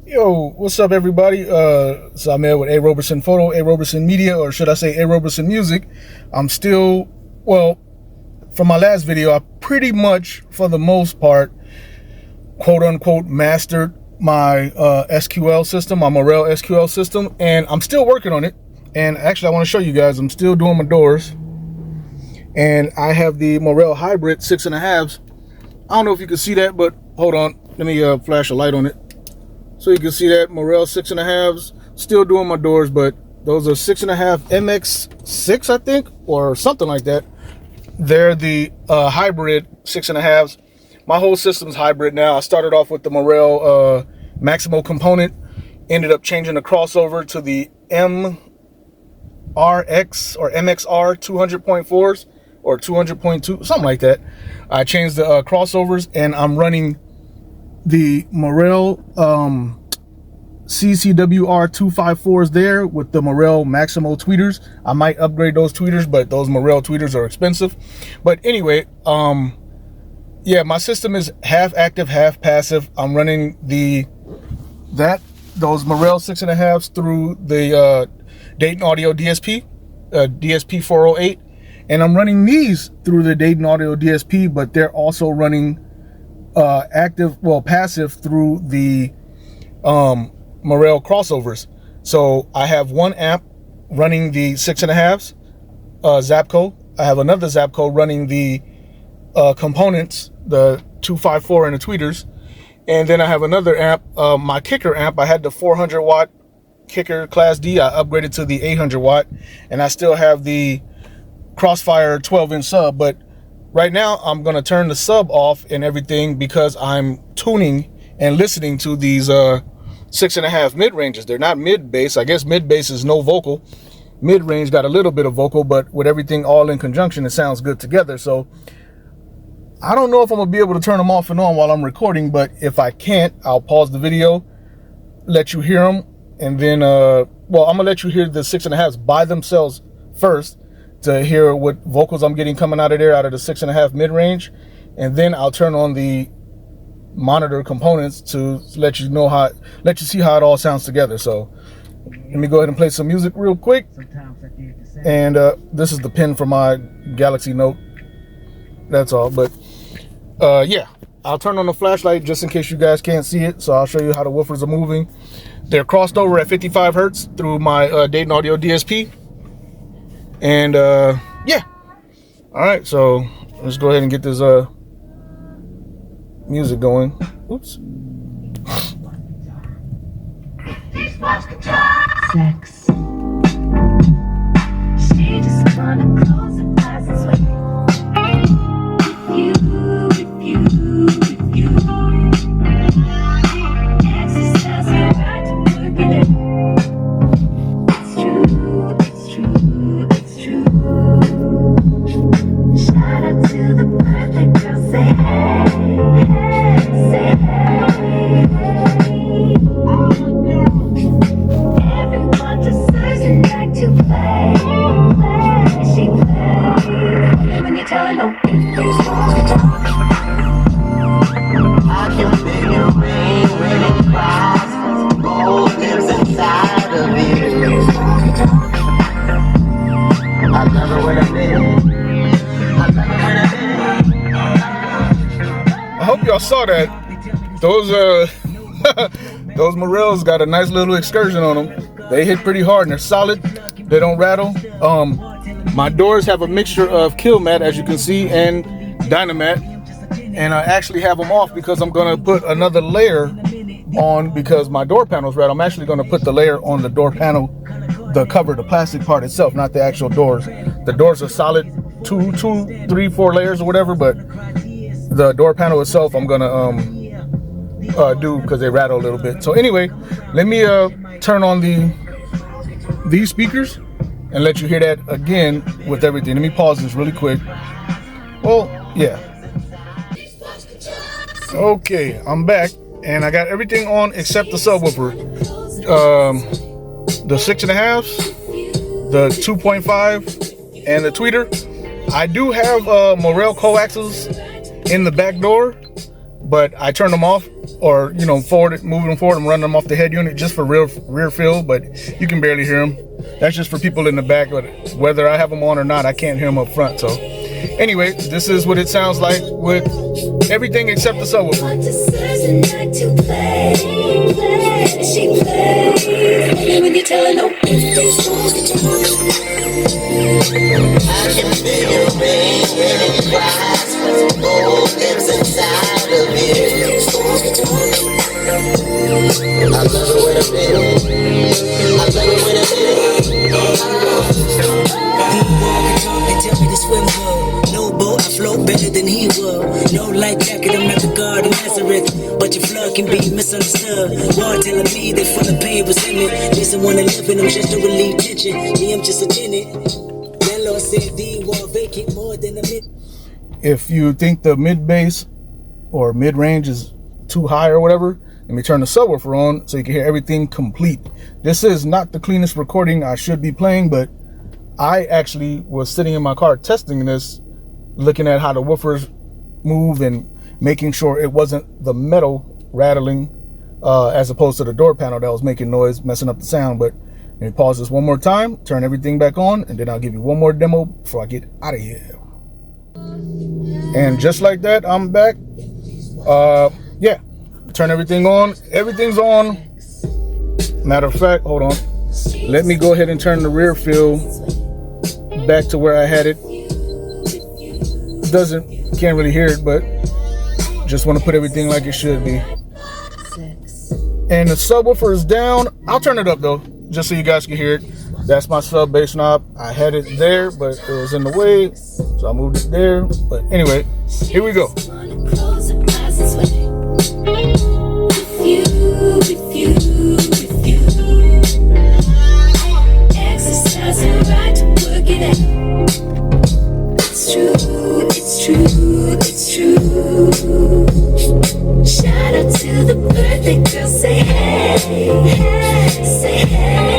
Yo, what's up, everybody? So I'm here with A. Roberson Photo, A. Roberson Media, or should I say A. Roberson Music. I'm still, well, from my last video, I pretty much, for the most part, quote unquote, mastered my SQL system, my Morel SQL system, and I'm still working on it. And actually, I want to show you guys, I'm still doing my doors. And I have the Morel Hybrid 6.5s. I don't know if you can see that, but hold on. Let me flash a light on it. So you can see that Morel 6.5s, still doing my doors, but those are 6.5 MX6, I think, or something like that. They're the hybrid 6.5s. My whole system's hybrid now. I started off with the Morel Maximo component, ended up changing the crossover to the MRX or MXR 200.4s or 200.2, something like that. I changed the crossovers, and I'm running the Morel CCWR 254s there with the Morel Maximo tweeters. I might upgrade those tweeters, but those Morel tweeters are expensive. But anyway, yeah, my system is half active, half passive. I'm running those Morel 6.5s through the Dayton Audio DSP, DSP 408, and I'm running these through the Dayton Audio DSP, but they're also running passive through the Morel crossovers. So I have one amp running the 6.5s Zapco. I have another Zapco running the components, the 254 and the tweeters, and then I have another amp, my kicker amp. I had the 400 watt kicker class D. I upgraded to the 800 watt, and I still have the Crossfire 12-inch sub, but right now I'm gonna turn the sub off and everything because I'm tuning and listening to these 6.5 mid-ranges. They're not mid-bass. I guess mid-bass is no vocal. Mid-range got a little bit of vocal, but with everything all in conjunction, it sounds good together. So I don't know if I'm gonna be able to turn them off and on while I'm recording, but if I can't, I'll pause the video, let you hear them, and then I'm gonna let you hear the 6.5s by themselves first to hear what vocals I'm getting coming out of there, out of the 6.5 mid-range, and then I'll turn on the monitor components to let you see how it all sounds together. So let me go ahead and play some music real quick. And this is the pin for my Galaxy Note. That's all. But yeah, I'll turn on the flashlight just in case you guys can't see it. So I'll show you how the woofers are moving. They're crossed over at 55 hertz through my Dayton Audio DSP. And yeah, all right, so let's go ahead and get this music going. Oops. Sex. She just wanna close her eyes and sweat. With you. Exercise her right to work it. It's true. Shout out to the perfect girl, say hey, say hey. Everyone deserves a night to play. She plays when you tell her no. I can feel your rain when it cries. Gold lives inside of you. I love it when I'm in. I hope y'all saw that. Those those Morels got a nice little excursion on them. They hit pretty hard and they're solid. They don't rattle. My doors have a mixture of Kill Mat, as you can see, and Dynamat, and I actually have them off because I'm gonna put another layer on because my door panel's rattle. I'm actually gonna put the layer on the door panel, the cover, the plastic part itself, not the actual doors. The doors are solid, 2, 3, 4 layers or whatever, but the door panel itself I'm gonna do because they rattle a little bit. So anyway, let me turn on these speakers and let you hear that again with everything. Let me pause this really quick. Well, yeah. Okay, I'm back and I got everything on except the subwoofer. The 6.5s, the 2.5, and the tweeter. I do have Morel coaxials in the back door, but I turned them off or you know, moving them forward and running them off the head unit just for rear fill, but you can barely hear them. That's just for people in the back, but whether I have them on or not, I can't hear them up front. So anyway, this is what it sounds like with everything except the subwoofer. When you tell her no, I can feel your pain when it cries. Gold lives inside of you. I love it when I feel. I love it when I feel. They tell me to swim good. No boat, I float better than he would. No life jacket, I'm not the God of Nazareth. But your flood can be misunderstood. War telling me they full of pain, resentment. Doesn't wanna live in them just to relieve tension. Me, I'm just a tenant. Landlord said the wall vacant more than a mid. If you think the mid bass or mid range is too high or whatever, let me turn the subwoofer on so you can hear everything complete. This is not the cleanest recording I should be playing, but I actually was sitting in my car testing this, looking at how the woofers move and making sure it wasn't the metal rattling as opposed to the door panel that was making noise, messing up the sound. But let me pause this one more time, turn everything back on, and then I'll give you one more demo before I get out of here. And just like that, I'm back. Yeah, turn everything on. Everything's on. Matter of fact, hold on. Let me go ahead and turn the rear fill back to where I had it. Can't really hear it, but just want to put everything like it should be. And the subwoofer is down. I'll turn it up though, just so you guys can hear it. That's my sub bass knob. I had it there, but it was in the way, so I moved it there. But anyway, here we go. It's true. Shout out to the birthday girl, say hey, say hey.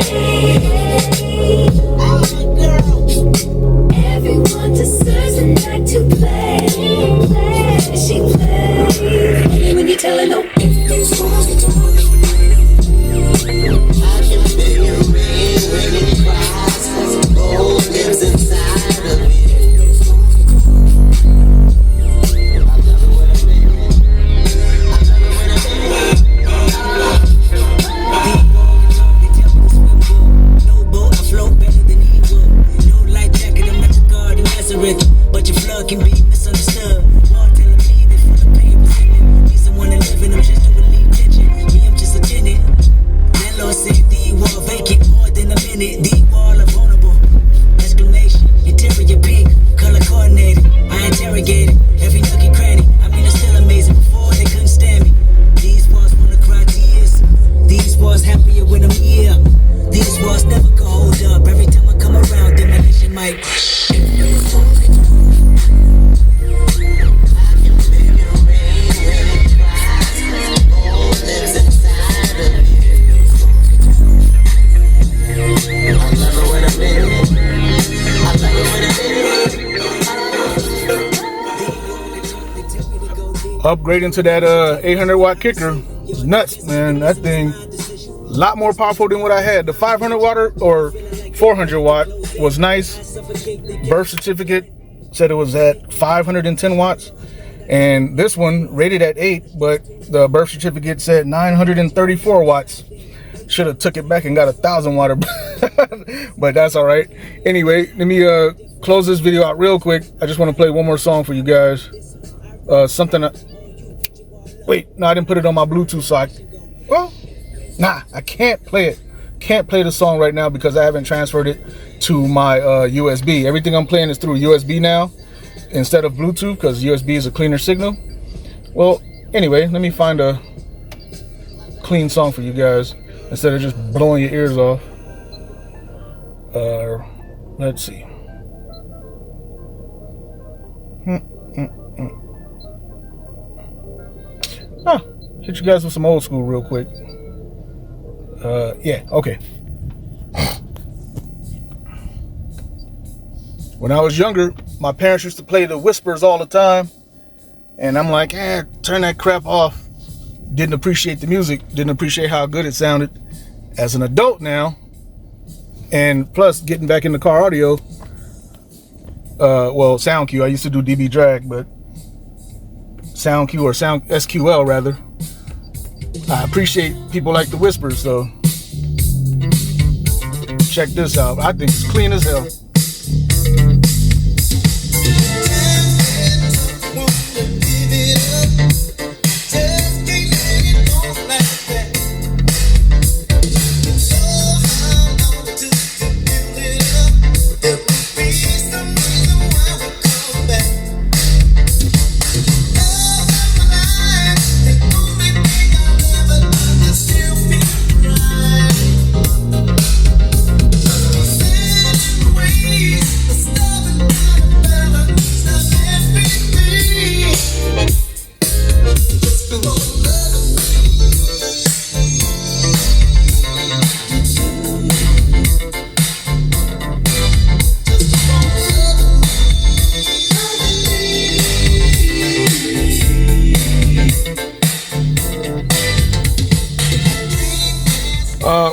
Everyone deserves a night to play. She plays when you tell her no. I can feel your rain when it cries. Gold lives inside of me. But your flood can be misunderstood. All telling me they full of pain, resentment. Needs someone to live in them just to relieve tension. Me, I'm just a tenant. Landlord said the wall vacant more than a minute. The wall are vulnerable. Exclamation, interior pink, color coordinated. I interrogated every nook and cranny. I mean, it's still amazing. Before they couldn't stand me. These walls wanna cry tears. These walls happier when I'm here. These walls never can hold up. Every time I come around, demolition might. Upgrading to that 800 watt kicker is nuts, man. That thing a lot more powerful than what I had. The 500 watt or 400 watt was nice. Birth certificate said it was at 510 watts, and this one rated at 8, but the birth certificate said 934 watts. Should have took it back and got 1,000 watt, but that's all right. Anyway, let me close this video out real quick. I just want to play one more song for you guys. Wait, no, I didn't put it on my Bluetooth, so I can't play it. Can't play the song right now because I haven't transferred it to my USB. Everything I'm playing is through USB now instead of Bluetooth because USB is a cleaner signal. Well, anyway, let me find a clean song for you guys instead of just blowing your ears off. Let's see. Hit you guys with some old school real quick. Yeah, okay. When I was younger, my parents used to play the Whispers all the time, and I'm like, turn that crap off. didn't appreciate the music, didn't appreciate how good it sounded. As an adult now, and plus getting back into car audio, sound Q. I used to do DB drag, but sound Q or sound SQL rather. I appreciate people like the Whispers, so check this out. I think it's clean as hell.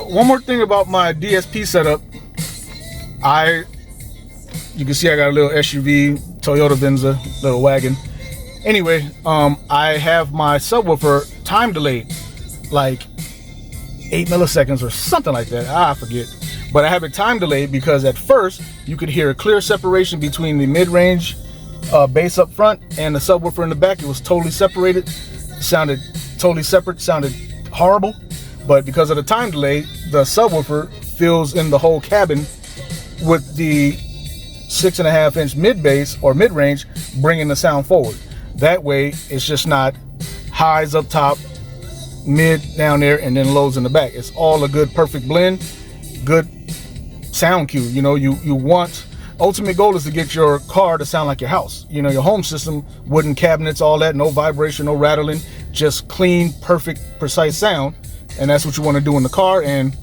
One more thing about my DSP setup. You can see I got a little SUV, Toyota Venza, little wagon. Anyway, I have my subwoofer time delayed, like 8 milliseconds or something like that. I forget. But I have it time delayed because at first you could hear a clear separation between the mid-range bass up front and the subwoofer in the back. It was totally separated. Sounded totally separate. Sounded horrible. But because of the time delay, the subwoofer fills in the whole cabin with the 6.5-inch mid bass or mid range, bringing the sound forward. That way, it's just not highs up top, mid down there, and then lows in the back. It's all a good, perfect blend, good sound cue. You know, you want, ultimate goal is to get your car to sound like your house. You know, your home system, wooden cabinets, all that, no vibration, no rattling, just clean, perfect, precise sound. And that's what you want to do in the car. And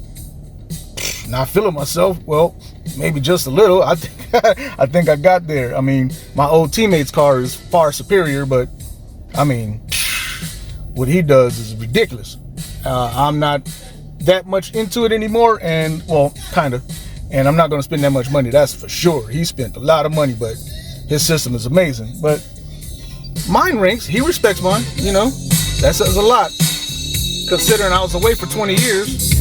not feeling myself, well, maybe just a little. I think I got there. I mean, my old teammate's car is far superior, but I mean, what he does is ridiculous. I'm not that much into it anymore, and well, kind of. And I'm not going to spend that much money, that's for sure. He spent a lot of money, but his system is amazing. But mine ranks. He respects mine. You know, that says a lot, considering I was away for 20 years.